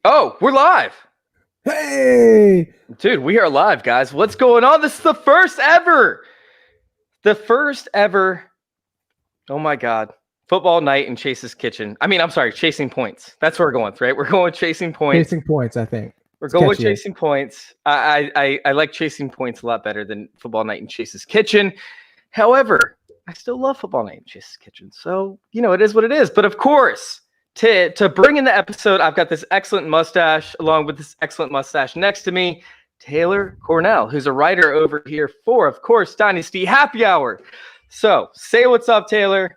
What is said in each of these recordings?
Oh, we're live. Hey, Dude, we are live, guys. What's going on? This is the first ever. Oh my God. Football night in Chase's kitchen. I'm sorry, Chasing Points. That's where we're going with, right? We're going with Chasing Points. chasing points. I think We're it's going with catchy. Chasing Points. I like Chasing Points a lot better than Football Night in Chase's kitchen. However, I still love Football Night in Chase's kitchen. So, it is what it is. But of course, to bring in the episode, I've got this excellent mustache along with this excellent mustache next to me, Taylor Cornell, who's a writer over here for, of course, Dynasty Happy Hour. So say what's up, Taylor.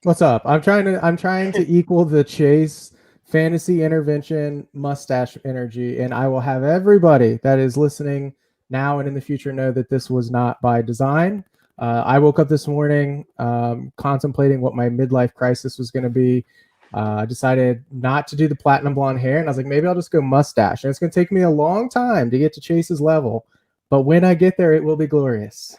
What's up? I'm trying to equal the Chase fantasy intervention mustache energy, and I will have everybody that is listening now and in the future know that this was not by design. I woke up this morning contemplating what my midlife crisis was going to be. I decided not to do the platinum blonde hair, and I was like, maybe I'll just go mustache. And it's going to take me a long time to get to Chase's level, but when I get there, it will be glorious.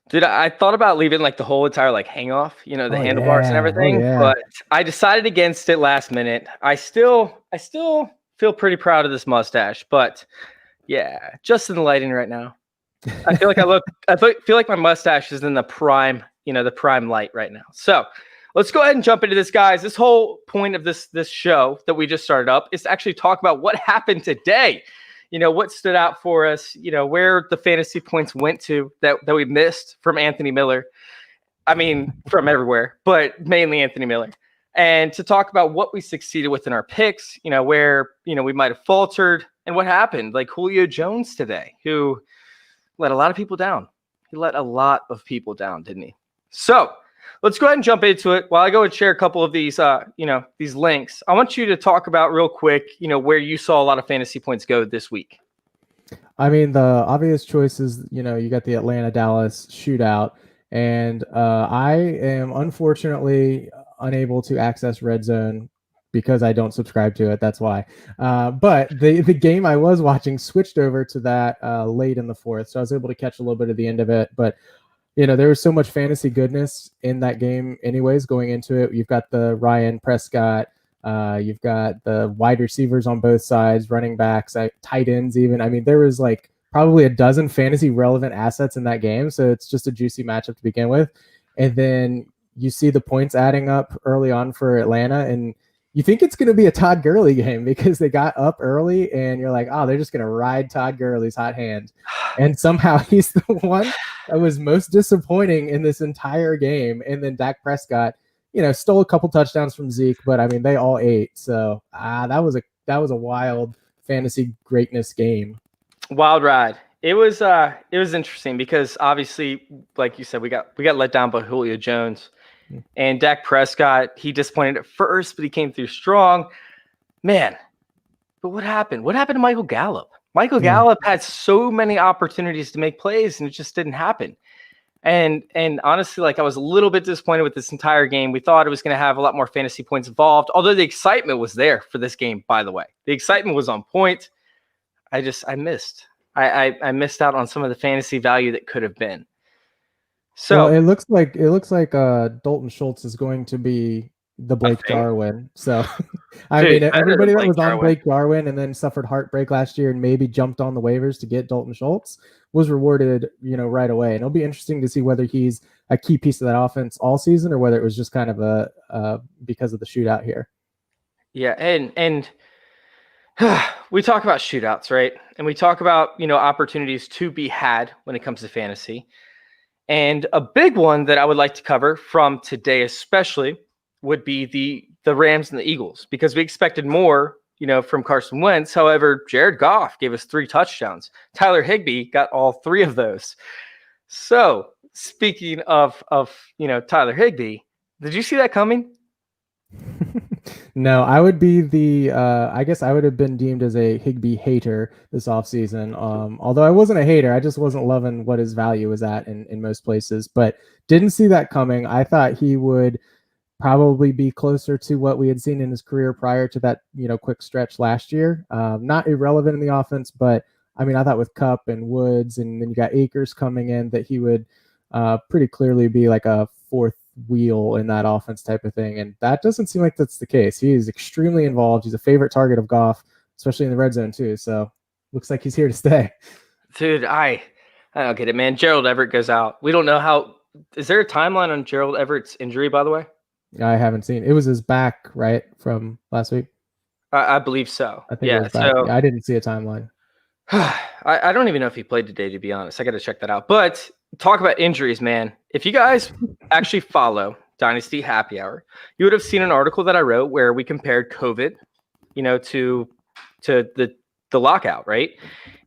Dude, I thought about leaving like the whole entire like hang off, the handlebars and everything, but I decided against it last minute. I still feel pretty proud of this mustache, but yeah, just in the lighting right now. I feel like I feel like my mustache is in the prime light right now. So let's go ahead and jump into this, guys. This whole point of this show that we just started up is to actually talk about what happened today. What stood out for us, where the fantasy points went to that we missed from Anthony Miller. From everywhere, but mainly Anthony Miller. And to talk about what we succeeded with in our picks, where, we might have faltered and what happened, like Julio Jones today, who let a lot of people down. He let a lot of people down, didn't he? So let's go ahead and jump into it. While I go and share a couple of these, these links, I want you to talk about real quick, where you saw a lot of fantasy points go this week. The obvious choices, you got the Atlanta-Dallas shootout, and I am unfortunately unable to access Red Zone because I don't subscribe to it. That's why. But the game I was watching switched over to that late in the fourth, so I was able to catch a little bit of the end of it. But there was so much fantasy goodness in that game anyways going into it. You've got the Ryan Prescott, you've got the wide receivers on both sides, running backs, tight ends even. There was like probably a dozen fantasy relevant assets in that game, so it's just a juicy matchup to begin with. And then you see the points adding up early on for Atlanta, and you think it's going to be a Todd Gurley game because they got up early and you're like, oh, they're just going to ride Todd Gurley's hot hand. And somehow he's the one that was most disappointing in this entire game. And then Dak Prescott, stole a couple touchdowns from Zeke, but they all ate. So that was a wild fantasy greatness game. Wild ride. It was interesting because obviously, like you said, we got let down by Julio Jones. And Dak Prescott, he disappointed at first, but he came through strong. Man, but what happened? What happened to Michael Gallup? Michael Gallup had so many opportunities to make plays, and it just didn't happen. And honestly, I was a little bit disappointed with this entire game. We thought it was going to have a lot more fantasy points involved, although the excitement was there for this game, by the way. The excitement was on point. I missed. I missed out on some of the fantasy value that could have been. So it looks like Dalton Schultz is going to be the Blake Jarwin. So everybody that was on Blake Jarwin and then suffered heartbreak last year and maybe jumped on the waivers to get Dalton Schultz was rewarded, right away. And it'll be interesting to see whether he's a key piece of that offense all season or whether it was just kind of a because of the shootout here. Yeah, and we talk about shootouts, right? And we talk about, opportunities to be had when it comes to fantasy. And a big one that I would like to cover from today especially would be the Rams and the Eagles, because we expected more, from Carson Wentz. However, Jared Goff gave us 3 touchdowns. Tyler Higbee got all 3 of those. So speaking of Tyler Higbee, did you see that coming? No, I would be I guess I would have been deemed as a Higbee hater this offseason. Although I wasn't a hater, I just wasn't loving what his value was at in most places, but didn't see that coming. I thought he would probably be closer to what we had seen in his career prior to that, quick stretch last year. Not irrelevant in the offense, but I thought with Kupp and Woods, and then you got Akers coming in, that he would pretty clearly be like a 4th wheel in that offense type of thing. And that doesn't seem like that's the case. He is extremely involved. He's a favorite target of Goff, especially in the red zone too. So looks like he's here to stay. Dude, I don't get it, man. Gerald Everett goes out. We don't know how. Is there a timeline on Gerald Everett's injury, by the way? I haven't seen. It was his back, right, from last week? I believe so. I think it was back. So I didn't see a timeline. I don't even know if he played today, to be honest. I got to check that out. But talk about injuries, man. If you guys actually follow Dynasty Happy Hour, you would have seen an article that I wrote where we compared COVID, to the lockout, right?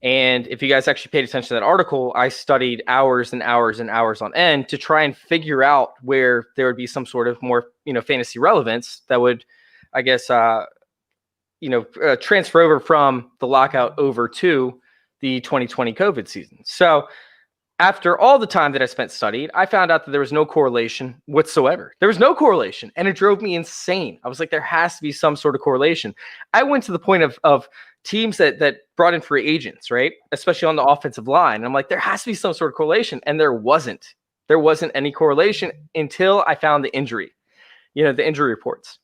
And if you guys actually paid attention to that article, I studied hours and hours and hours on end to try and figure out where there would be some sort of more, fantasy relevance that would, I guess, transfer over from the lockout over to the 2020 COVID season. So after all the time that I spent studying, I found out that there was no correlation whatsoever. There was no correlation, and it drove me insane. I was like, there has to be some sort of correlation. I went to the point of teams that brought in free agents, right? Especially on the offensive line. And I'm like, there has to be some sort of correlation. And there wasn't. There wasn't any correlation until I found the injury, the injury reports.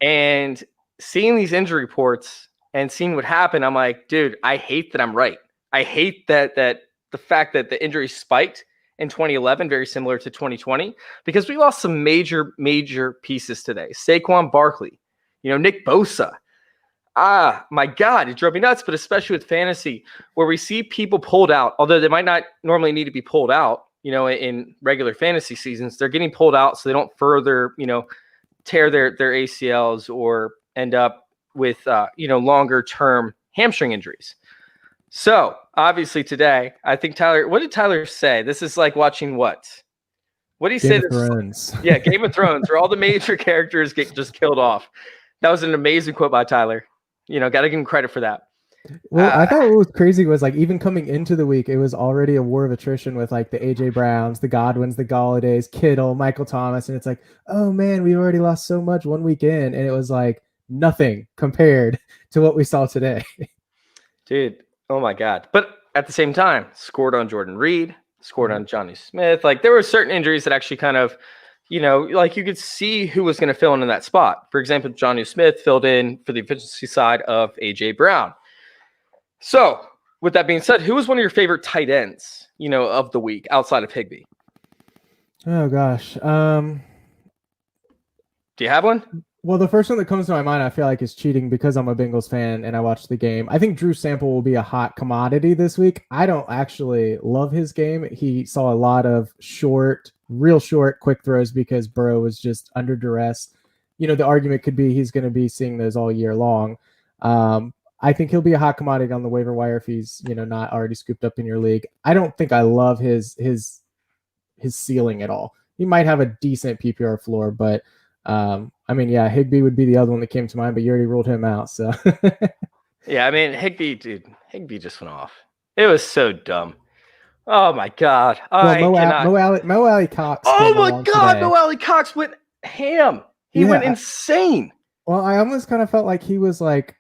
And seeing these injury reports and seeing what happened, I'm like, dude, I hate that I'm right. I hate that the fact that the injury spiked in 2011, very similar to 2020, because we lost some major pieces today. Saquon Barkley, Nick Bosa. My God, it drove me nuts, but especially with fantasy, where we see people pulled out, although they might not normally need to be pulled out, in regular fantasy seasons, they're getting pulled out so they don't further, tear their ACLs or end up with, longer term hamstring injuries. So obviously today, I think what did Tyler say? This is like watching what? What did he say? Game of Thrones. Yeah, Game of Thrones, where all the major characters get just killed off. That was an amazing quote by Tyler. Got to give him credit for that. Well, I thought what was crazy was like even coming into the week, it was already a war of attrition with like the AJ Browns, the Godwins, the Gallaudays, Kittle, Michael Thomas, and it's like, oh man, we've already lost so much 1 week in, and it was like nothing compared to what we saw today. Dude, oh my God! But at the same time, scored on Jordan Reed, scored on Johnny Smith. Like there were certain injuries that actually kind of, like you could see who was going to fill in that spot. For example, Johnny Smith filled in for the efficiency side of AJ Brown. So with that being said, who was one of your favorite tight ends, of the week outside of Higbee? Oh gosh. Do you have one? Well, the first one that comes to my mind, I feel like, is cheating because I'm a Bengals fan and I watched the game. I think Drew Sample will be a hot commodity this week. I don't actually love his game. He saw a lot of real short, quick throws because Burrow was just under duress. The argument could be he's going to be seeing those all year long. I think he'll be a hot commodity on the waiver wire if he's, not already scooped up in your league. I don't think I love his ceiling at all. He might have a decent PPR floor, but Higbee would be the other one that came to mind, but you already ruled him out. So yeah, Higbee just went off. It was so dumb. Oh my God. Mo Alley Cox. Oh my God. Mo Alley Cox went ham. He went insane. Well, I almost kind of felt like he was like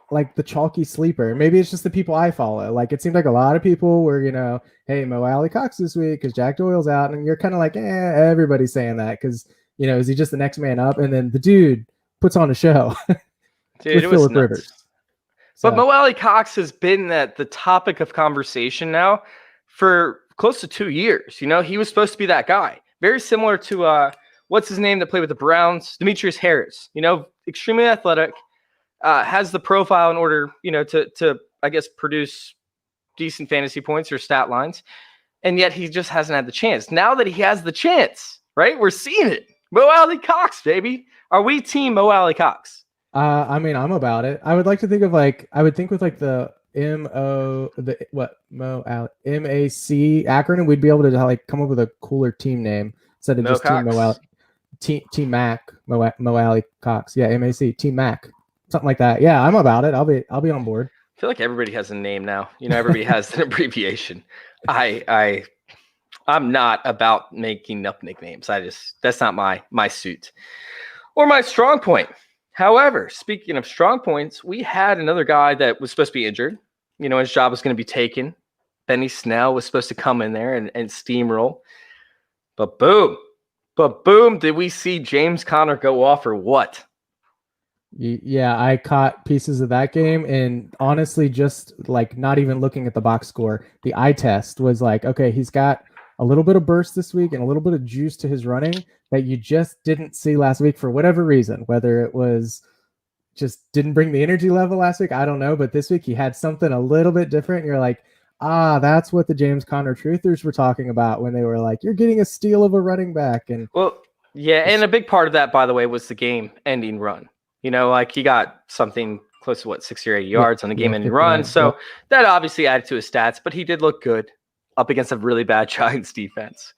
the chalky sleeper. Maybe it's just the people I follow. Like it seemed like a lot of people were, hey, Mo Alley Cox this week because Jack Doyle's out. And you're kind of like, everybody's saying that because, is he just the next man up? And then the dude puts on a show. Dude, it was nuts. So. But Mo Alley Cox has been the topic of conversation now for close to 2 years. He was supposed to be that guy. Very similar to, what's his name that played with the Browns? Demetrius Harris. Extremely athletic. Has the profile in order, to I guess produce decent fantasy points or stat lines, and yet he just hasn't had the chance. Now that he has the chance, right? We're seeing it. Mo Alley Cox, baby. Are we team Mo Alley Cox? I'm about it. I would like to think of with the MAC acronym, we'd be able to come up with a cooler team name instead of just Team Mo Alley. Team Mac, Mo Alley Cox. Yeah, MAC, Team Mac. Something like that. Yeah, I'm about it. I'll be on board. I feel like everybody has a name now. Everybody has an abbreviation. I'm not about making up nicknames. That's not my suit or my strong point. However, speaking of strong points, we had another guy that was supposed to be injured. His job was going to be taken. Benny Snell was supposed to come in there and steamroll. But boom, But boom, did we see James Conner go off or what? Yeah, I caught pieces of that game, and honestly, just like not even looking at the box score, the eye test was like, okay, he's got a little bit of burst this week and a little bit of juice to his running that you just didn't see last week for whatever reason, whether it was just didn't bring the energy level last week, I don't know, but this week he had something a little bit different. And you're like, that's what the James Conner truthers were talking about when they were like, you're getting a steal of a running back. And well, yeah, and a big part of that, by the way, was the game-ending run. You know, like he got something close to 60 or 80 yards on the game-ending run. So that obviously added to his stats, but he did look good up against a really bad Giants defense.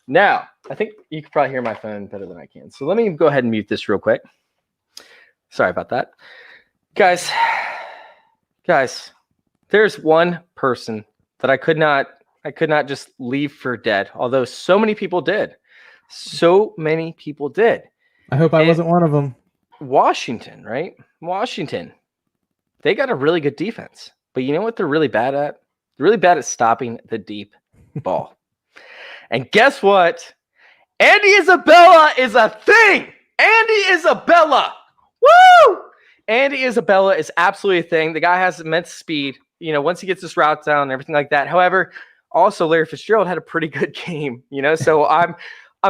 Now, I think you can probably hear my phone better than I can. So let me go ahead and mute this real quick. Sorry about that. Guys, there's one person that I could not just leave for dead, although so many people did. I hope I wasn't one of them. Washington, right? Washington. They got a really good defense. But you know what they're really bad at? They're really bad at stopping the deep ball. And guess what? Andy Isabella is a thing. Andy Isabella. Woo! Andy Isabella is absolutely a thing. The guy has immense speed. You know, once he gets his routes down and everything like that. However, also Larry Fitzgerald had a pretty good game, you know, so I'm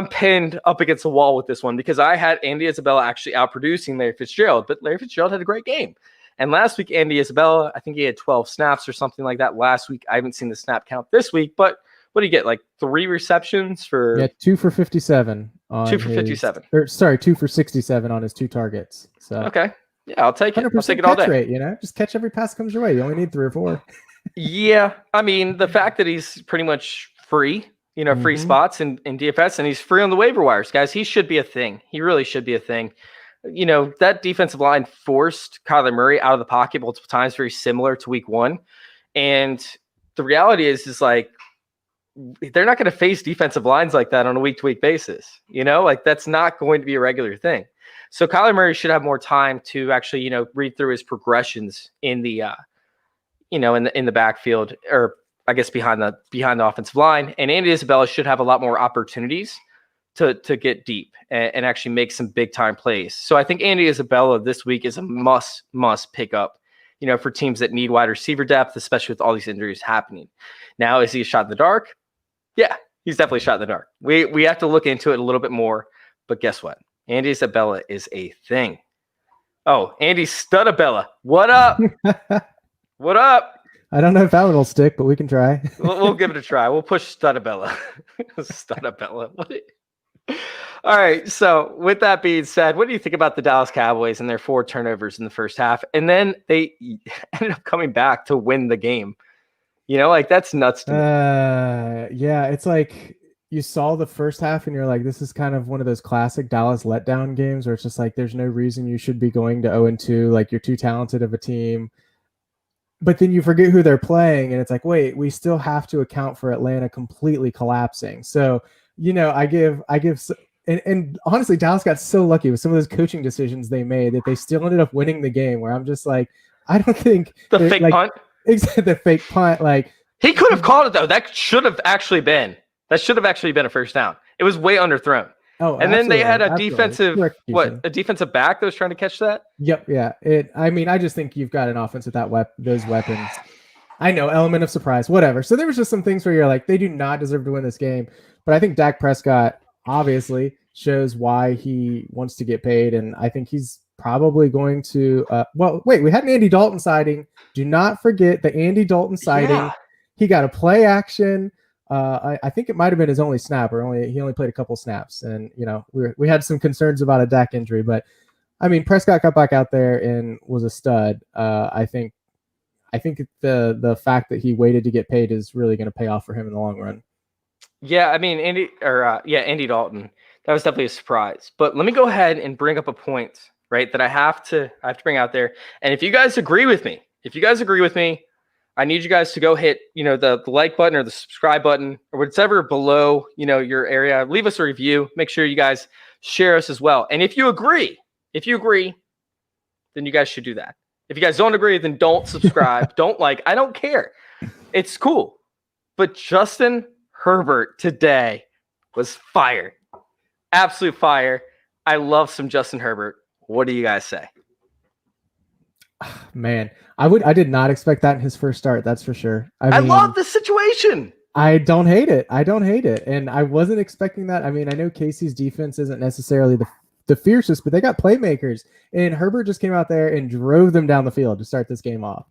pinned up against the wall with this one because I had Andy Isabella actually outproducing Larry Fitzgerald, but Larry Fitzgerald had a great game. And last week, Andy Isabella, I think he had 12 snaps or something like that last week. I haven't seen the snap count this week, but what do you get? Like 3 receptions for? Yeah, 2 for 57. 2 for 57. Or sorry, 2 for 67 on his 2 targets. So okay, yeah, I'll take it. I'll take it all day. Rate, you know, just catch every pass comes your way. You only need 3 or 4. Yeah, I mean the fact that he's pretty much free. You know, free spots in DFS, and he's free on the waiver wires, guys. He should be a thing. He really should be a thing. You know, that defensive line forced Kyler Murray out of the pocket multiple times, very similar to week 1. And the reality is like, they're not going to face defensive lines like that on a week-to-week basis. You know, like that's not going to be a regular thing. So Kyler Murray should have more time to actually, you know, read through his progressions in the, in the backfield, or I guess behind the offensive line. And Andy Isabella should have a lot more opportunities to get deep and actually make some big time plays. So I think Andy Isabella this week is a must pick up, you know, for teams that need wide receiver depth, especially with all these injuries happening. Now, is he a shot in the dark? Yeah, he's definitely a shot in the dark. We have to look into it a little bit more, but guess what? Andy Isabella is a thing. Oh, Andy Studabella. What up? What up? I don't know if that one will stick, but we can try. We'll give it a try. We'll push Studabella. Studabella. All right. So with that being said, what do you think about the Dallas Cowboys and their 4 turnovers in the first half? And then they ended up coming back to win the game. You know, like that's nuts to me. Yeah, it's like you saw the first half and you're like, this is kind of one of those classic Dallas letdown games where it's just like, there's no reason you should be going to 0-2. Like you're too talented of a team. But then you forget who they're playing, and it's like, wait, we still have to account for Atlanta completely collapsing. So, you know, I give, and honestly, Dallas got so lucky with some of those coaching decisions they made that they still ended up winning the game. Where I'm just like, I don't think the fake punt, the fake punt, like he could have called it though. That should have actually been a first down. It was way underthrown. Oh, and then they had a defensive back that was trying to catch that. Yep, yeah. I mean, I just think you've got an offense with those weapons. I know, element of surprise, whatever. So there was just some things where you're like, they do not deserve to win this game. But I think Dak Prescott obviously shows why he wants to get paid, and I think he's probably going to. We had an Andy Dalton sighting. Do not forget the Andy Dalton sighting. Yeah. He got a play action. I think it might have been his only snap, or he only played a couple snaps, and you know we had some concerns about a Dak injury, but I mean Prescott got back out there and was a stud. I think the fact that he waited to get paid is really going to pay off for him in the long run. Yeah, I mean Andy Dalton, that was definitely a surprise. But let me go ahead and bring up a point, right, that I have to bring out there, and if you guys agree with me, I need you guys to go hit, you know, the like button or the subscribe button or whatever below, you know, your area. Leave us a review. Make sure you guys share us as well. And if you agree, then you guys should do that. If you guys don't agree, then don't subscribe. Don't like. I don't care. It's cool. But Justin Herbert today was fired. Absolute fire. I love some Justin Herbert. What do you guys say? Man, I did not expect that in his first start. That's for sure. I love the situation. I don't hate it. And I wasn't expecting that. I mean, I know Casey's defense isn't necessarily the fiercest, but they got playmakers. And Herbert just came out there and drove them down the field to start this game off.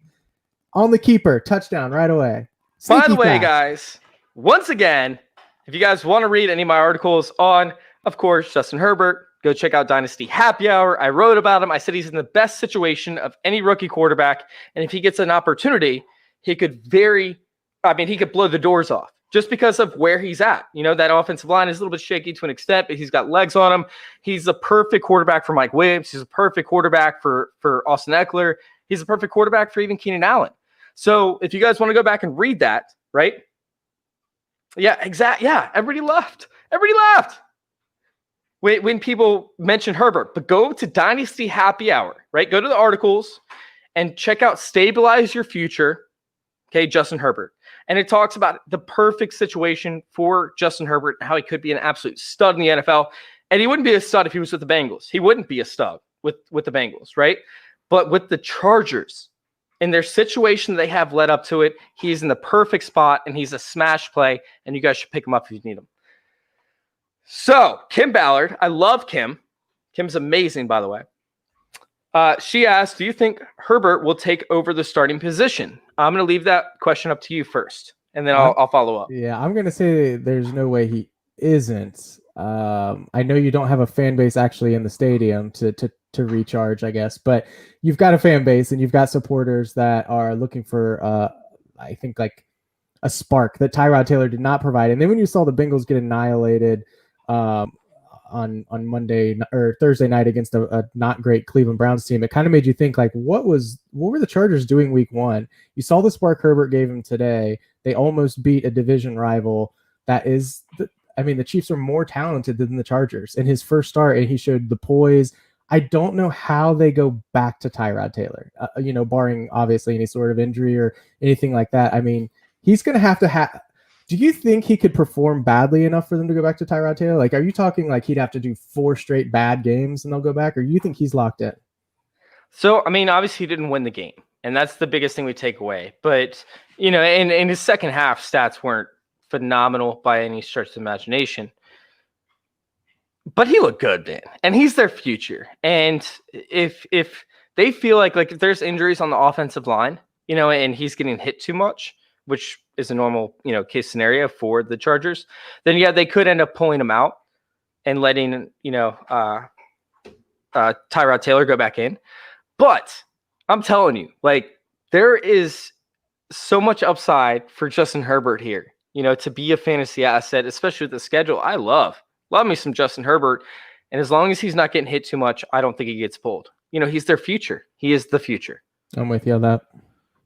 On the keeper, touchdown right away. By the way, guys, once again, if you guys want to read any of my articles on, of course, Justin Herbert, go check out Dynasty Happy Hour. I wrote about him. I said he's in the best situation of any rookie quarterback. And if he gets an opportunity, he could blow the doors off just because of where he's at. You know, that offensive line is a little bit shaky to an extent, but he's got legs on him. He's a perfect quarterback for Mike Williams. He's a perfect quarterback for Austin Eckler. He's a perfect quarterback for even Keenan Allen. So if you guys want to go back and read that, right? Yeah, exactly. Yeah, everybody left. When people mention Herbert, but go to Dynasty Happy Hour, right? Go to the articles and check out Stabilize Your Future, okay, Justin Herbert. And it talks about the perfect situation for Justin Herbert and how he could be an absolute stud in the NFL. And he wouldn't be a stud if he was with the Bengals. He wouldn't be a stud with the Bengals, right? But with the Chargers, in their situation they have led up to it, he's in the perfect spot, and he's a smash play, and you guys should pick him up if you need him. So, Kim Ballard, I love Kim. Kim's amazing, by the way. She asked, do you think Herbert will take over the starting position? I'm going to leave that question up to you first, and then I'll follow up. Yeah, I'm going to say there's no way he isn't. I know you don't have a fan base actually in the stadium to recharge, I guess, but you've got a fan base and you've got supporters that are looking for, I think, like a spark that Tyrod Taylor did not provide. And then when you saw the Bengals get annihilated on Monday or Thursday night against a not great Cleveland Browns team, it kind of made you think, like, what were the Chargers doing week one? You saw the spark Herbert gave him today. They almost beat a division rival. The Chiefs are more talented than the Chargers in his first start, and he showed the poise. I don't know how they go back to Tyrod Taylor, barring obviously any sort of injury or anything like that. I mean, he's going to have do you think he could perform badly enough for them to go back to Tyrod Taylor? Like, are you talking like he'd have to do 4 straight bad games and they'll go back, or you think he's locked in? So, I mean, obviously he didn't win the game, and that's the biggest thing we take away. But, in his second half, stats weren't phenomenal by any stretch of the imagination. But he looked good, man, and he's their future. And if they feel like if there's injuries on the offensive line, and he's getting hit too much, which is a normal, case scenario for the Chargers, then yeah, they could end up pulling him out and letting, Tyrod Taylor go back in. But I'm telling you, there is so much upside for Justin Herbert here, to be a fantasy asset, especially with the schedule. I love me some Justin Herbert. And as long as he's not getting hit too much, I don't think he gets pulled. He's their future. He is the future. I'm with you on that.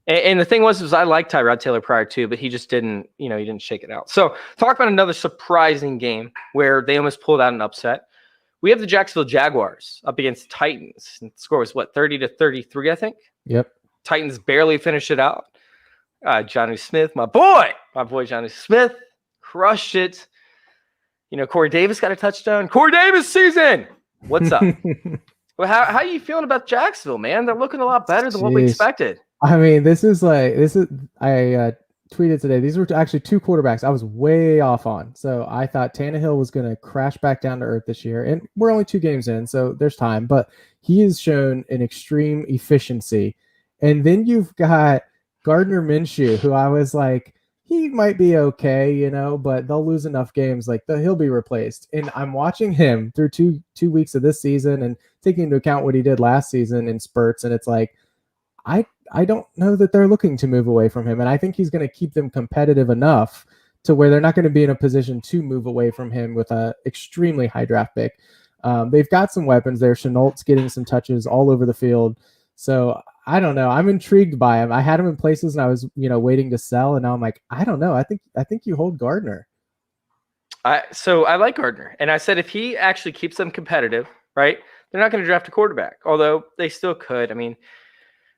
And the thing was I liked Tyrod Taylor prior to, but he just didn't, he didn't shake it out. So talk about another surprising game where they almost pulled out an upset. We have the Jacksonville Jaguars up against Titans. And the score was 30-33, I think. Yep. Titans barely finished it out. Johnny Smith, my boy Johnny Smith, crushed it. Corey Davis got a touchdown. Corey Davis season. What's up? Well, how are you feeling about Jacksonville, man? They're looking a lot better than what we expected. I mean, I tweeted today. These were actually 2 quarterbacks I was way off on. So I thought Tannehill was going to crash back down to earth this year. And we're only 2 games in, so there's time. But he has shown an extreme efficiency. And then you've got Gardner Minshew, who I was like, he might be okay, but they'll lose enough games. He'll be replaced. And I'm watching him through two weeks of this season and taking into account what he did last season in spurts. And it's like, I don't know that they're looking to move away from him. And I think he's going to keep them competitive enough to where they're not going to be in a position to move away from him with an extremely high draft pick. They've got some weapons there. Chenault's getting some touches all over the field. So I don't know. I'm intrigued by him. I had him in places and I was, waiting to sell. And now I'm like, I don't know. I think you hold Gardner. So I like Gardner. And I said, if he actually keeps them competitive, right, they're not going to draft a quarterback, although they still could. I mean,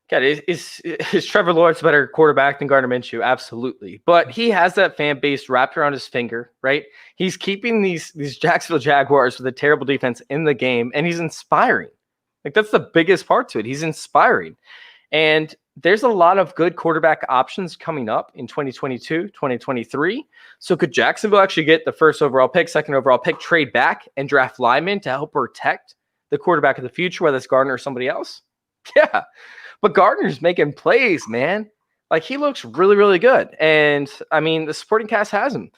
God, is Trevor Lawrence a better quarterback than Gardner Minshew? Absolutely. But he has that fan base wrapped around his finger, right? He's keeping these Jacksonville Jaguars with a terrible defense in the game, and he's inspiring. Like, that's the biggest part to it. He's inspiring. And there's a lot of good quarterback options coming up in 2022, 2023. So could Jacksonville actually get the first overall pick, second overall pick, trade back, and draft linemen to help protect the quarterback of the future, whether it's Gardner or somebody else? Yeah. But Gardner's making plays, man. Like, he looks really, really good. And, I mean, the supporting cast has him.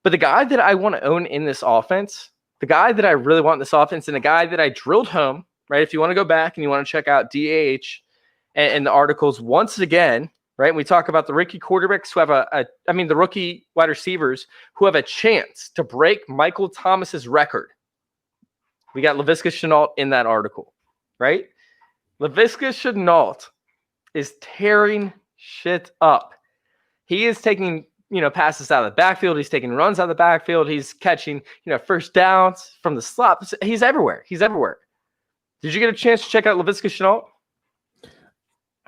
But the guy that I want to own in this offense, the guy that I really want in this offense, and the guy that I drilled home, right, if you want to go back and you want to check out DAH and the articles once again, right, we talk about the rookie quarterbacks who have the rookie wide receivers who have a chance to break Michael Thomas's record. We got Laviska Shenault in that article, right? Laviska Shenault is tearing shit up. He is taking, passes out of the backfield. He's taking runs out of the backfield. He's catching, first downs from the slot. He's everywhere. Did you get a chance to check out Laviska Shenault?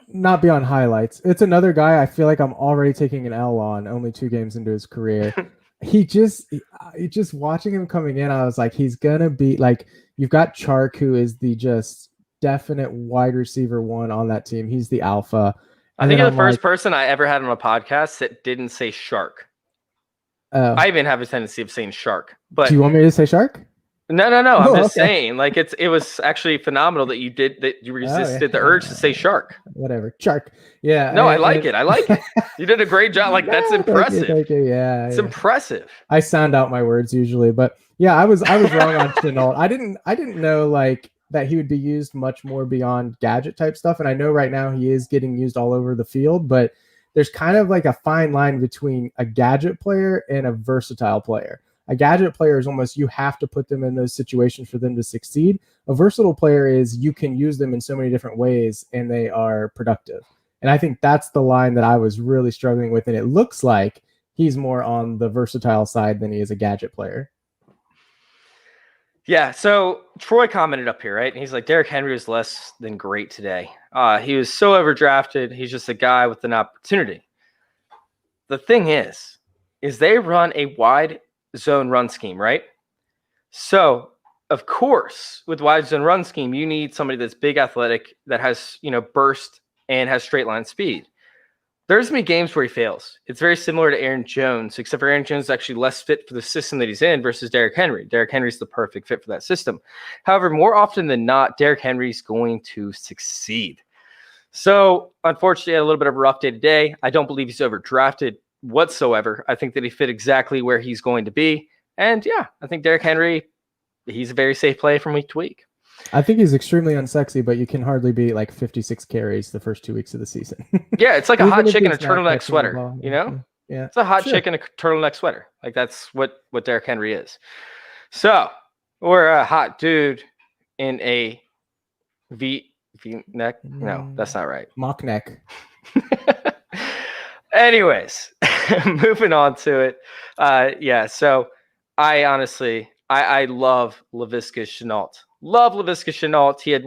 Not beyond highlights. It's another guy I feel like I'm already taking an L on, only 2 games into his career. He just watching him coming in, I was like, he's going to be like, you've got Chark, who is the just definite wide receiver 1 on that team. He's the alpha. I think you're the first person I ever had on a podcast that didn't say shark. I even have a tendency of saying shark. But do you want me to say shark? No. I'm just saying, like, it was actually phenomenal that you resisted the urge to say shark. Whatever, shark. Yeah. No, I like it. You did a great job. Like, that's impressive. Thank you. Yeah, it's impressive. I sound out my words usually, but yeah, I was wrong on Shenault. I didn't know like that he would be used much more beyond gadget type stuff, and I know right now he is getting used all over the field, but there's kind of like a fine line between a gadget player and a versatile player. A gadget player is almost, you have to put them in those situations for them to succeed. A versatile player is, you can use them in so many different ways and they are productive. And I think that's the line that I was really struggling with. And it looks like he's more on the versatile side than he is a gadget player. Yeah, so Troy commented up here, right? And he's like, Derrick Henry was less than great today. He was so overdrafted. He's just a guy with an opportunity. The thing is they run a wide zone run scheme, right? So, of course, with wide zone run scheme, you need somebody that's big, athletic, that has, burst and has straight line speed. There's going to be games where he fails. It's very similar to Aaron Jones, except for Aaron Jones is actually less fit for the system that he's in versus Derrick Henry. Derrick Henry's the perfect fit for that system. However, more often than not, Derrick Henry's going to succeed. So, unfortunately, I had a little bit of a rough day today. I don't believe he's overdrafted whatsoever. I think that he fit exactly where he's going to be. And yeah, I think Derrick Henry, he's a very safe play from week to week. I think he's extremely unsexy, but you can hardly be like 56 carries the first 2 weeks of the season. Yeah, it's like a hot chick in a turtleneck sweater, Yeah. It's a hot chick in a turtleneck sweater. Like, that's what Derrick Henry is. So, or a hot dude in a V neck. No, that's not right. Mock neck. Anyways, moving on to it. So I honestly, I love Laviska Shenault. He had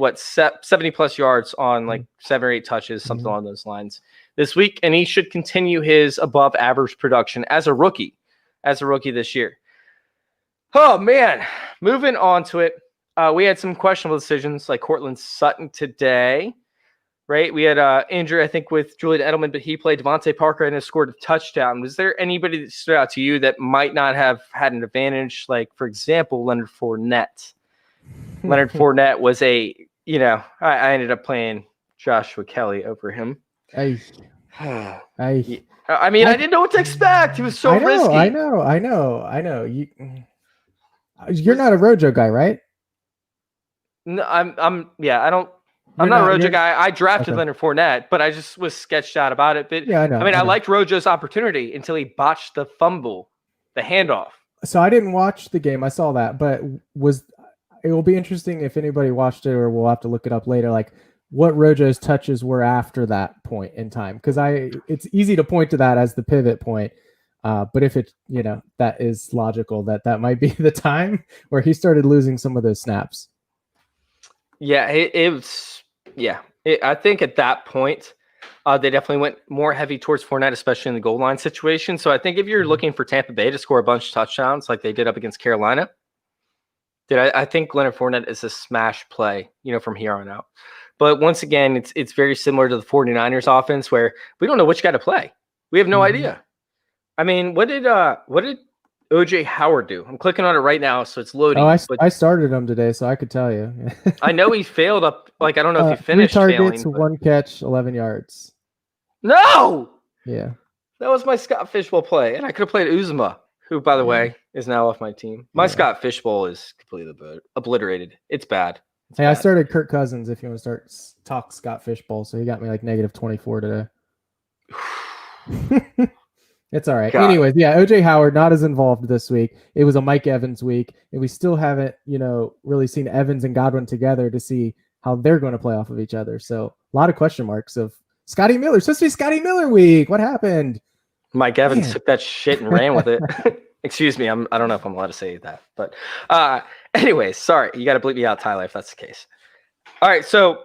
70 plus yards on like 7 or 8 touches, something along those lines this week. And he should continue his above average production as a rookie this year. Oh man, moving on to it. We had some questionable decisions like Cortland Sutton today, right? We had injury, I think, with Julian Edelman, but he played. Devontae Parker and has scored a touchdown. Was there anybody that stood out to you that might not have had an advantage? Like, for example, Leonard Fournette. Leonard Fournette was I ended up playing Joshua Kelly over him. I didn't know what to expect. He was so risky. I know. You're not a Rojo guy, right? No, I'm not a Rojo guy. I drafted Leonard Fournette, but I just was sketched out about it. But yeah, I know. I liked Rojo's opportunity until he botched the fumble, the handoff. So I didn't watch the game. I saw that, but it will be interesting if anybody watched it, or we'll have to look it up later, like what Rojo's touches were after that point in time. Because it's easy to point to that as the pivot point. But if it, that is logical, that might be the time where he started losing some of those snaps. Yeah, it I think at that point, they definitely went more heavy towards Fournette, especially in the goal line situation. So I think if you're looking for Tampa Bay to score a bunch of touchdowns like they did up against Carolina, I think Leonard Fournette is a smash play, from here on out. But once again, it's very similar to the 49ers offense where we don't know which guy to play. We have no idea. I mean, what did OJ Howard do? I'm clicking on it right now, so it's loading. Oh, I started him today, so I could tell you. I know he failed up. I don't know if he finished 3 targets, failing. 1 catch, 11 yards. No! Yeah. That was my Scott Fishbowl play. And I could have played Uzma, who, by the way, is now off my team. My Scott Fishbowl is completely obliterated. It's bad. It's bad. I started Kirk Cousins if you want to talk Scott Fishbowl, so he got me like -24 today. It's all right. Anyways, OJ Howard not as involved this week. It was a Mike Evans week, and we still haven't, really seen Evans and Godwin together to see how they're going to play off of each other. So a lot of question marks of Scotty Miller. It's supposed to be Scotty Miller week. What happened? Mike Evans took that shit and ran with it. Excuse me. I don't know if I'm allowed to say that, but anyways, sorry. You got to bleep me out, Tyler, if that's the case. All right. So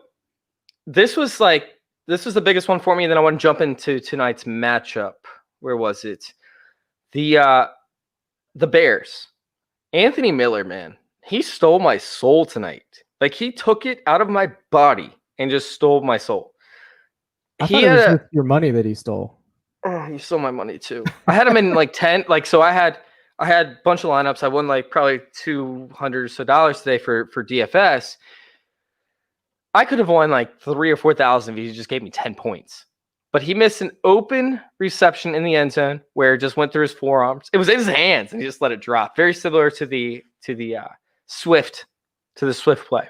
this was the biggest one for me. And then I want to jump into tonight's matchup. Where was it? The Bears. Anthony Miller, man, he stole my soul tonight. Like, he took it out of my body and just stole my soul. I thought it was your money that he stole. Oh, he stole my money too. I had him in 10. So I had a bunch of lineups. I won probably $200 or so today for DFS. I could have won $3,000 or $4,000 if he just gave me 10 points. But he missed an open reception in the end zone where it just went through his forearms. It was in his hands, and he just let it drop. Very similar to the Swift play.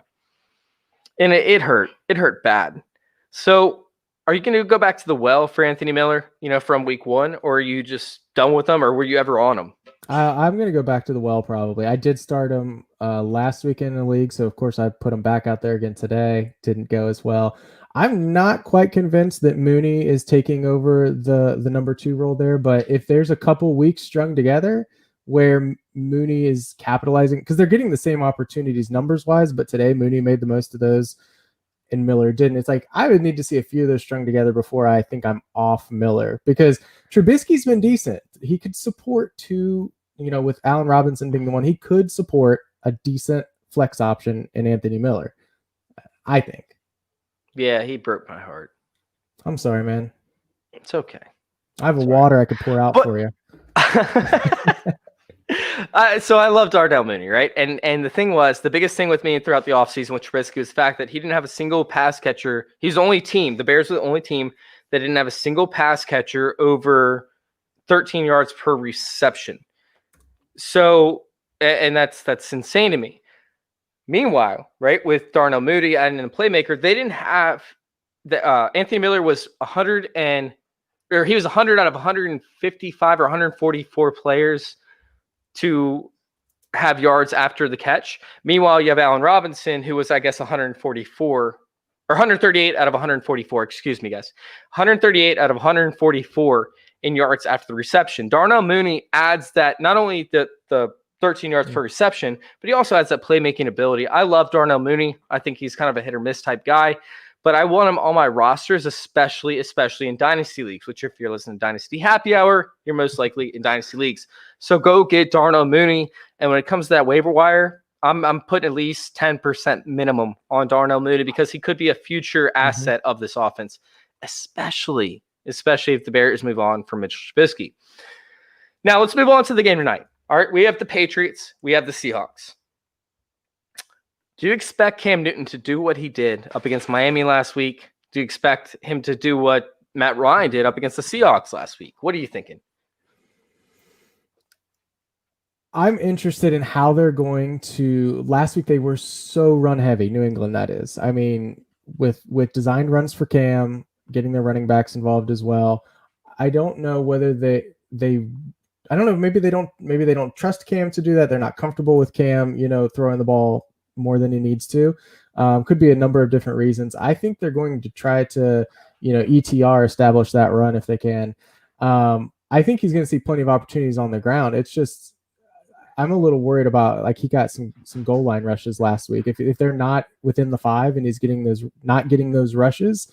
And it hurt. It hurt bad. So are you going to go back to the well for Anthony Miller, from week 1, or are you just done with him, or were you ever on him? I'm going to go back to the well probably. I did start him last weekend in the league, so of course I put him back out there again today. Didn't go as well. I'm not quite convinced that Mooney is taking over the number 2 role there, but if there's a couple weeks strung together where Mooney is capitalizing, because they're getting the same opportunities numbers-wise, but today Mooney made the most of those and Miller didn't. It's I would need to see a few of those strung together before I think I'm off Miller, because Trubisky's been decent. He could support 2, with Allen Robinson being the one, he could support a decent flex option in Anthony Miller, I think. Yeah, he broke my heart. I'm sorry, man. It's okay. I have water I could pour out for you. So I love Darnell Mooney, right? And the thing was, the biggest thing with me throughout the offseason with Trubisky was the fact that he didn't have a single pass catcher. He's the only team. The Bears were the only team that didn't have a single pass catcher over 13 yards per reception. So, and that's insane to me. Meanwhile, right, with Darnell Mooney and the playmaker, they didn't have Anthony Miller was 100 out of 155 or 144 players to have yards after the catch. Meanwhile, you have Allen Robinson, who was, I guess, 144 or 138 out of 144. Excuse me, guys. 138 out of 144 in yards after the reception. Darnell Mooney adds that not only the 13 yards per reception, but he also has that playmaking ability. I love Darnell Mooney. I think he's kind of a hit or miss type guy, but I want him on my rosters, especially in Dynasty Leagues, which if you're listening to Dynasty Happy Hour, you're most likely in Dynasty Leagues. So go get Darnell Mooney. And when it comes to that waiver wire, I'm putting at least 10% minimum on Darnell Mooney because he could be a future asset of this offense, especially if the Bears move on from Mitch Trubisky. Now let's move on to the game tonight. All right, we have the Patriots. We have the Seahawks. Do you expect Cam Newton to do what he did up against Miami last week? Do you expect him to do what Matt Ryan did up against the Seahawks last week? What are you thinking? I'm interested in how they're going to. Last week they were so run heavy, New England, that is. I mean, with designed runs for Cam, getting their running backs involved as well. I don't know whether they I don't know. Maybe they don't trust Cam to do that. They're not comfortable with Cam, throwing the ball more than he needs to. Could be a number of different reasons. I think they're going to try to, ETR establish that run if they can. I think he's going to see plenty of opportunities on the ground. It's just, I'm a little worried about, like, he got some goal line rushes last week. If they're not within the 5 and he's not getting those rushes,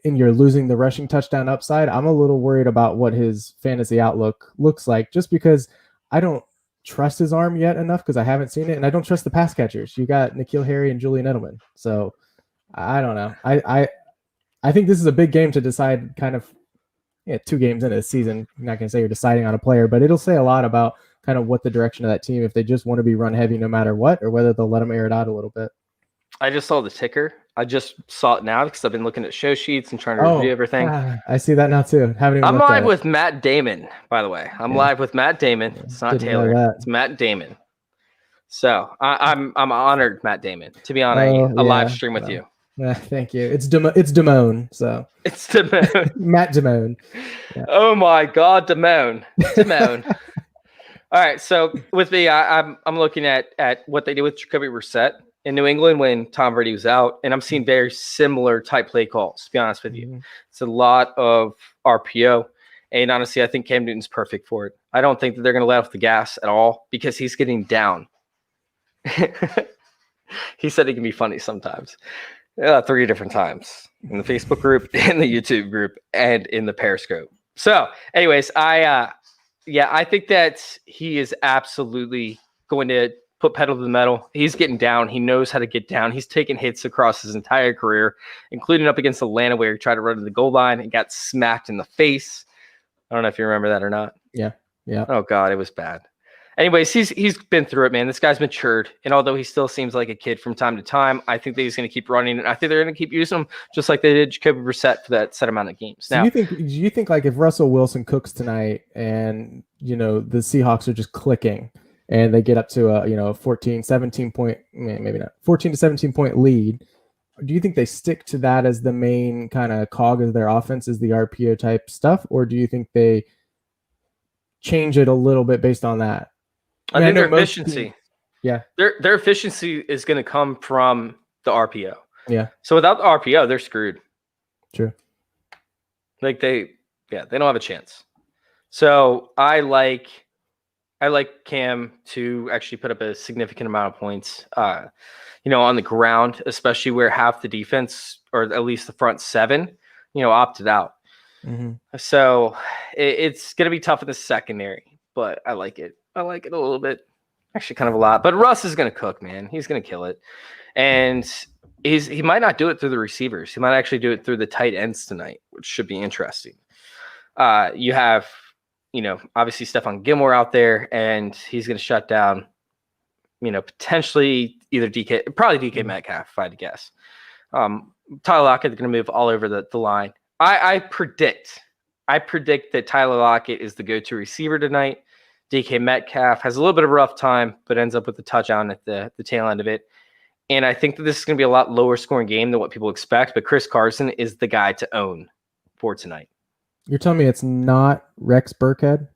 and you're losing the rushing touchdown upside, I'm a little worried about what his fantasy outlook looks like, just because I don't trust his arm yet enough, because I haven't seen it, and I don't trust the pass catchers. You got N'Keal Harry and Julian Edelman. So I don't know. I think this is a big game to decide, kind of, 2 games into the season. I'm not going to say you're deciding on a player, but it'll say a lot about kind of what the direction of that team, if they just want to be run heavy no matter what, or whether they'll let them air it out a little bit. I just saw the ticker. I just saw it now because I've been looking at show sheets and trying to review everything. I see that now too. I'm live with Matt Damon, by the way. I'm live with Matt Damon. It's not Taylor. It's Matt Damon. So I'm honored, Matt Damon, to be on a live stream with you. Thank you. It's Damone. So it's Damone. Matt Damone. Yeah. Oh my God, Damone. All right. So with me, I'm looking at what they did with Jacoby Brissett in New England when Tom Brady was out, and I'm seeing very similar type play calls, to be honest with you. It's a lot of RPO, and honestly, I think Cam Newton's perfect for it. I don't think that they're going to let off the gas at all because he's getting down. He said he can be funny sometimes. 3 different times in the Facebook group, in the YouTube group, and in the Periscope. So anyways, I think that he is absolutely going to put pedal to the metal. He's getting down. He knows how to get down. He's taken hits across his entire career, including up against Atlanta, where he tried to run to the goal line and got smacked in the face. I don't know if you remember that or not. Yeah. Oh God, it was bad. Anyways, he's been through it, man. This guy's matured, and although he still seems like a kid from time to time, I think that he's going to keep running, and I think they're going to keep using him just like they did Jacoby Brissett for that set amount of games. Now, do you think like if Russell Wilson cooks tonight, and the Seahawks are just clicking, and they get up to a 14 to 17 point lead, do you think they stick to that as the main kind of cog of their offense, is the RPO type stuff, or do you think they change it a little bit based on that? I think their efficiency. Their efficiency is going to come from the RPO. Yeah. So without the RPO, they're screwed. True. Like they don't have a chance. So I like Cam to actually put up a significant amount of points, on the ground, especially where half the defense, or at least the front 7, opted out. Mm-hmm. So it's going to be tough in the secondary, but I like it. I like it a little bit, actually kind of a lot. But Russ is going to cook, man. He's going to kill it. And he might not do it through the receivers. He might actually do it through the tight ends tonight, which should be interesting. You have, obviously Stephon Gilmore out there, and he's going to shut down, potentially either DK Metcalf, if I had to guess. Tyler Lockett is going to move all over the line. I predict that Tyler Lockett is the go-to receiver tonight. DK Metcalf has a little bit of a rough time, but ends up with the touchdown at the tail end of it. And I think that this is going to be a lot lower scoring game than what people expect, but Chris Carson is the guy to own for tonight. You're telling me it's not Rex Burkhead?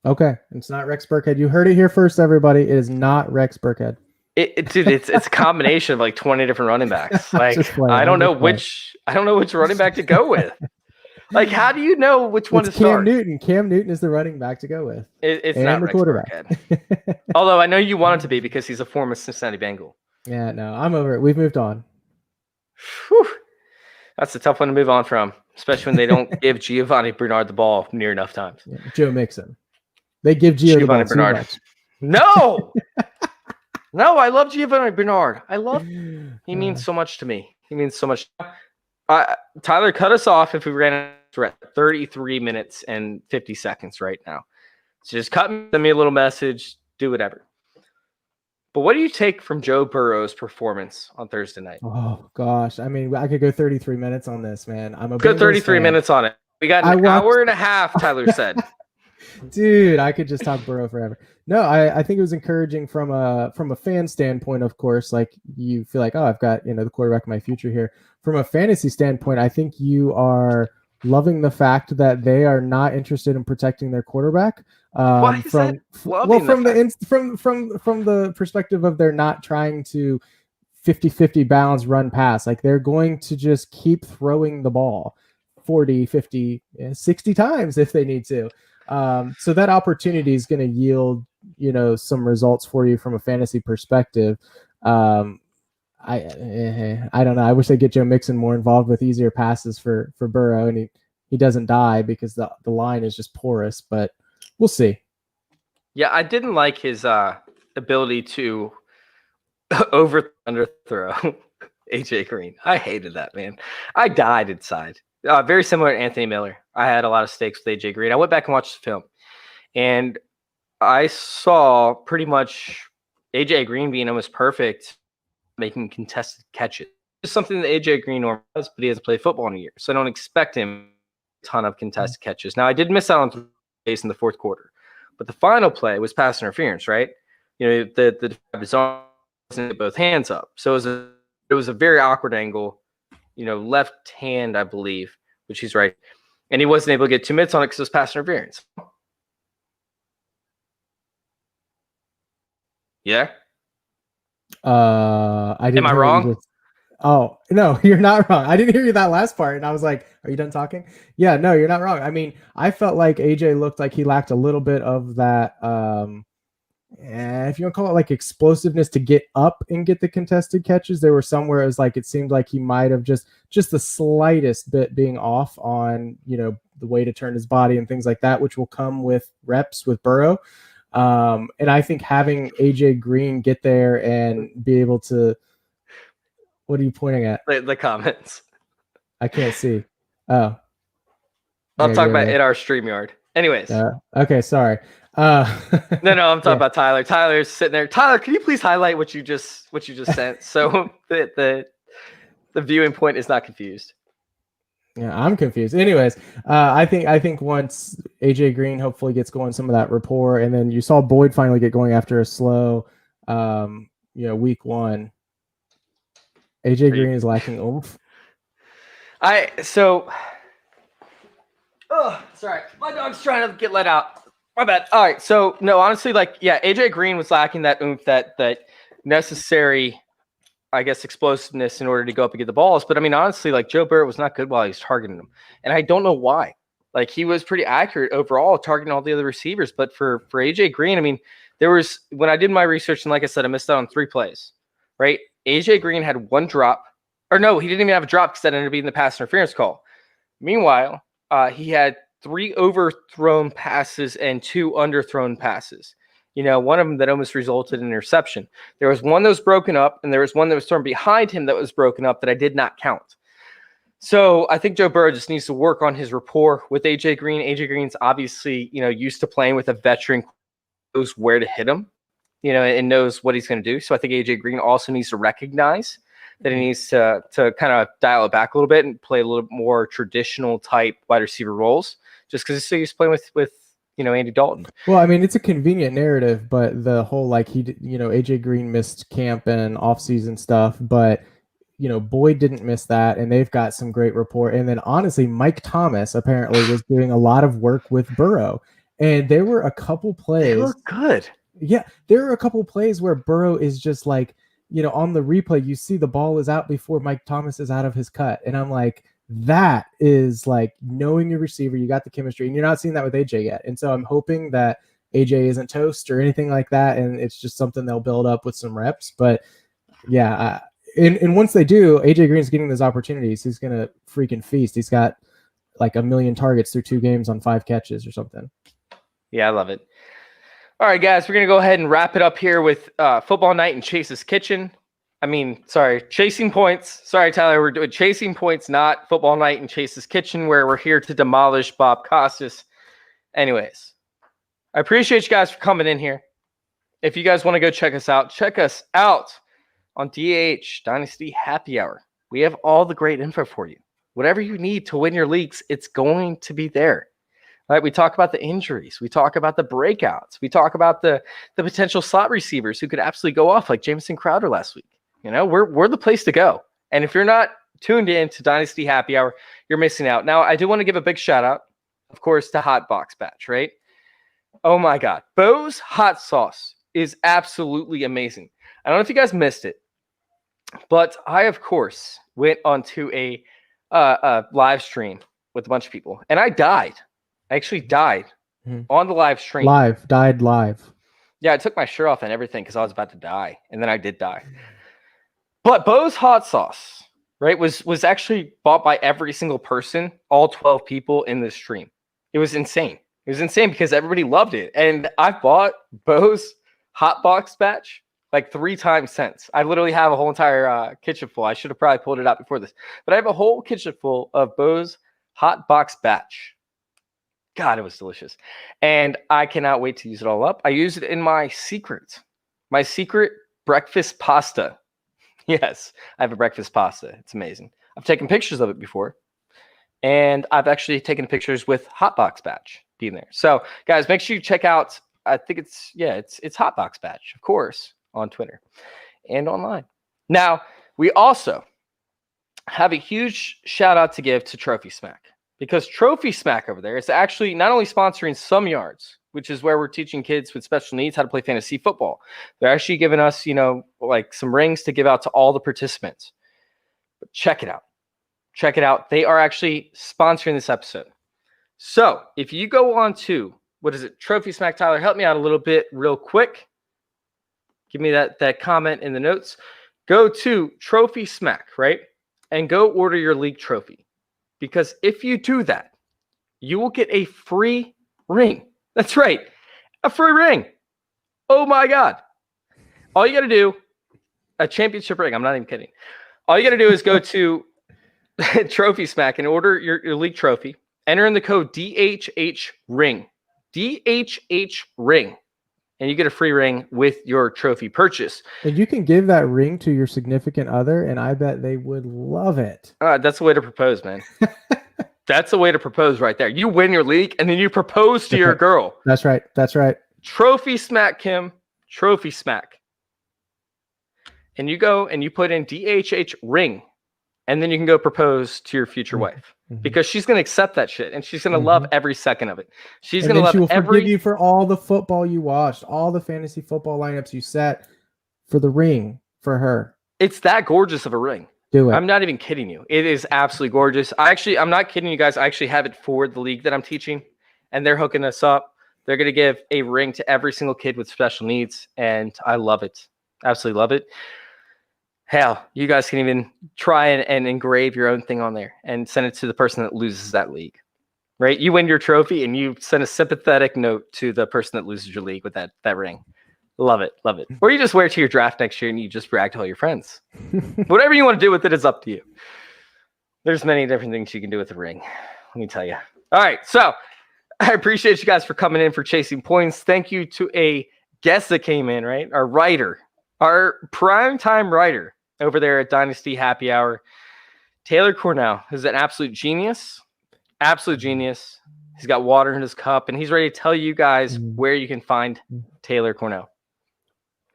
Okay, it's not Rex Burkhead. You heard it here first, everybody. It is not Rex Burkhead. Dude, it's a combination of like 20 different running backs. Like I don't know which running back to go with. Like, how do you know which one to start? Cam Newton is the running back to go with. It's not the quarterback. Although I know you want it to be because he's a former Cincinnati Bengal. Yeah, no, I'm over it. We've moved on. Whew. That's a tough one to move on from, especially when they don't give Giovanni Bernard the ball near enough times. Yeah, Joe Mixon. They give Giovanni Bernard. No! No, I love Giovanni Bernard. He means so much to me. He means so much. Tyler, cut us off if we ran. We're at 33 minutes and 50 seconds right now. So just send me a little message, do whatever. But what do you take from Joe Burrow's performance on Thursday night? Oh, gosh. I mean, I could go 33 minutes on this, man. Go 33 minutes on it. We got an hour and a half, Tyler said. Dude, I could just talk Burrow forever. No, I think it was encouraging from a fan standpoint, of course. Like, you feel like, oh, I've got, the quarterback of my future here. From a fantasy standpoint, I think you are loving the fact that they are not interested in protecting their quarterback. From the perspective of they're not trying to 50-50 balance run pass. Like, they're going to just keep throwing the ball 40, 50, 60 times if they need to. So that opportunity is going to yield, some results for you from a fantasy perspective. I don't know. I wish I'd get Joe Mixon more involved with easier passes for Burrow, and he doesn't die because the line is just porous, but we'll see. Yeah, I didn't like his ability to underthrow AJ Green. I hated that, man. I died inside. Very similar to Anthony Miller. I had a lot of stakes with AJ Green. I went back and watched the film, and I saw pretty much AJ Green being almost perfect, making contested catches. It's something that AJ Green normally does, but he hasn't played football in a year, so I don't expect him a ton of contested catches. Now, I did miss out on 3 plays in the fourth quarter, but the final play was pass interference, right? The his arm wasn't both hands up, so it was a very awkward angle, left hand, I believe, which he's right, and he wasn't able to get 2 minutes on it because it was pass interference. Yeah. I didn't. Am I wrong? Oh, no, you're not wrong. I didn't hear you that last part, and I was like, are you done talking? Yeah, no, you're not wrong. I mean, I felt like AJ looked like he lacked a little bit of that, if you want to call it like explosiveness to get up and get the contested catches. There were some where it was like it seemed like he might have just the slightest bit being off on, the way to turn his body and things like that, which will come with reps with Burrow. And I think having AJ Green get there and be able to, what are you pointing at? The comments. I can't see. Oh, I'm talking about in our StreamYard. Anyways. Okay, sorry. No, I'm talking about Tyler. Tyler's sitting there. Tyler, can you please highlight what you just sent so the viewing point is not confused? Yeah, I'm confused. Anyways, I think once AJ Green hopefully gets going, some of that rapport, and then you saw Boyd finally get going after a slow, week 1. AJ Green is lacking oomph. Sorry, my dog's trying to get let out. My bad. All right, so no, honestly, AJ Green was lacking that oomph, that necessary, I guess, explosiveness in order to go up and get the balls. But I mean, honestly, Joe Burrow was not good while he was targeting him, and I don't know why. He was pretty accurate overall, targeting all the other receivers. But for AJ Green, I mean, when I did my research, and like I said, I missed out on 3 plays. Right? AJ Green had 1 drop, or no, he didn't even have a drop because that ended up being the pass interference call. Meanwhile, he had 3 overthrown passes and 2 underthrown passes. One of them that almost resulted in interception. There was one that was broken up, and there was one that was thrown behind him that was broken up that I did not count. So I think Joe Burrow just needs to work on his rapport with AJ Green. AJ Green's obviously, used to playing with a veteran, knows where to hit him, and knows what he's going to do. So I think AJ Green also needs to recognize that he needs to kind of dial it back a little bit and play a little more traditional type wide receiver roles, just because he's playing with Andy Dalton. Well, I mean, it's a convenient narrative, but the whole AJ Green missed camp and off-season stuff, but Boyd didn't miss that, and they've got some great rapport. And then honestly, Mike Thomas apparently was doing a lot of work with Burrow, and there were a couple plays. They look good. Yeah, there are a couple plays where Burrow is just on the replay, you see the ball is out before Mike Thomas is out of his cut. And I'm like, that is knowing your receiver, you got the chemistry, and you're not seeing that with AJ yet. And so I'm hoping that AJ isn't toast or anything like that, and it's just something they'll build up with some reps. But yeah, and once they do, AJ Green's getting those opportunities. He's going to freaking feast. He's got 1 million targets through 2 games on 5 catches or something. Yeah, I love it. All right, guys, we're going to go ahead and wrap it up here with football night in Chase's Kitchen. Chasing points. Sorry, Tyler, we're doing chasing points, not football night in Chase's Kitchen, where we're here to demolish Bob Costas. Anyways, I appreciate you guys for coming in here. If you guys want to go check us out on DH Dynasty Happy Hour. We have all the great info for you. Whatever you need to win your leagues, it's going to be there. Right? We talk about the injuries. We talk about the breakouts. We talk about the potential slot receivers who could absolutely go off, like Jamison Crowder last week. We're the place to go. And if you're not tuned in to Dynasty Happy Hour, you're missing out. Now, I do want to give a big shout out, of course, to Hot Box Batch, right? Oh my God. Bo's hot sauce is absolutely amazing. I don't know if you guys missed it, but I, of course, went onto a live stream with a bunch of people, and I died. I actually died on the live stream. Died live. Yeah, I took my shirt off and everything because I was about to die, and then I did die. But Bo's hot sauce, right, was actually bought by every single person, all 12 people in this stream. It was insane. It was insane because everybody loved it. And I've bought Bo's hot box batch like 3 times since. I literally have a whole entire kitchen full. I should have probably pulled it out before this. But I have a whole kitchen full of Bo's hot box batch. God, it was delicious. And I cannot wait to use it all up. I use it in my secret breakfast pasta. Yes, I have a breakfast pasta. It's amazing. I've taken pictures of it before. And I've actually taken pictures with Hotbox Batch being there. So, guys, make sure you check out, I think it's Hotbox Batch, of course, on Twitter and online. Now, we also have a huge shout out to give to Trophy Smack. Because Trophy Smack over there is actually not only sponsoring Some Yards, which is where we're teaching kids with special needs how to play fantasy football. They're actually giving us, like some rings to give out to all the participants. But check it out. Check it out. They are actually sponsoring this episode. So if you go on to, Trophy Smack, Tyler, help me out a little bit real quick. Give me that comment in the notes. Go to Trophy Smack, right? And go order your league trophy. Because if you do that, you will get a free ring. That's right. A free ring. Oh my God. All you got to do, a championship ring. I'm not even kidding. All you got to do is go to Trophy Smack and order your league trophy. Enter in the code DHH ring. DHH ring. And you get a free ring with your trophy purchase. And you can give that ring to your significant other, and I bet they would love it. That's the way to propose, man. That's the way to propose right there. You win your league, and then you propose to your girl. That's right. That's right. Trophy Smack, Kim. Trophy Smack. And you go and you put in DHH ring, and then you can go propose to your future wife. Because she's going to accept that shit, and she's going to love every second of it. She's going to love forgive you for all the football you watched, all the fantasy football lineups you set for the ring for her. It's that gorgeous of a ring. Do it. I'm not even kidding you. It is absolutely gorgeous. I'm not kidding you guys. I actually have it for the league that I'm teaching, and they're hooking us up. They're going to give a ring to every single kid with special needs, and I love it. Absolutely love it. Hell, you guys can even try and engrave your own thing on there and send it to the person that loses that league, right? You win your trophy and you send a sympathetic note to the person that loses your league with that ring. Love it. Love it. Or you just wear it to your draft next year and you just brag to all your friends. Whatever you want to do with it is up to you. There's many different things you can do with the ring. Let me tell you. All right. So I appreciate you guys for coming in for Chasing Points. Thank you to a guest that came in, right? Our writer, our primetime writer over there at Dynasty Happy Hour, Taylor Cornell, is an absolute genius. Absolute genius. He's got water in his cup, and he's ready to tell you guys where you can find Taylor Cornell.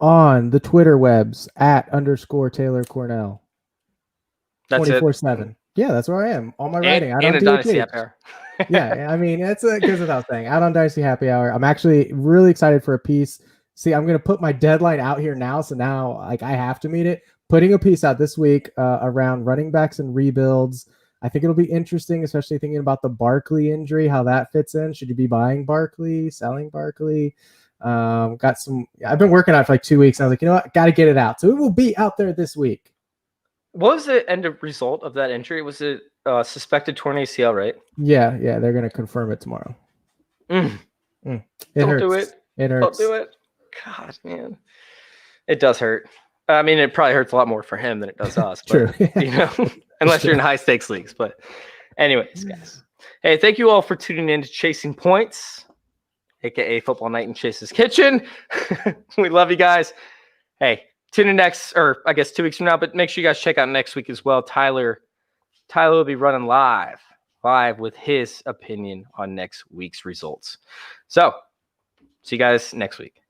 On the Twitter webs @ Taylor Cornell. That's 24/7. Yeah, that's where I am. All my writing. And a Dynasty Happy Hour. Yeah, I mean, it's goes without saying. Out on Dynasty Happy Hour. I'm actually really excited for a piece. See, I'm going to put my deadline out here now, so now I have to meet it. Putting a piece out this week around running backs and rebuilds. I think it'll be interesting, especially thinking about the Barkley injury, how that fits in. Should you be buying Barkley, selling Barkley? I've been working on it for like 2 weeks. And I was like, you know what? Got to get it out. So it will be out there this week. What was the end result of that injury? Was it suspected torn ACL, right? Yeah. They're going to confirm it tomorrow. Don't do it. It hurts. Don't do it. God, man. It does hurt. I mean, it probably hurts a lot more for him than it does us. But, True. Unless you're in high stakes leagues. But anyways, guys. Hey, thank you all for tuning in to Chasing Points, aka Football Night in Chase's Kitchen. We love you guys. Hey, tune in next, or I guess 2 weeks from now, but make sure you guys check out next week as well. Tyler will be running live with his opinion on next week's results. So, see you guys next week.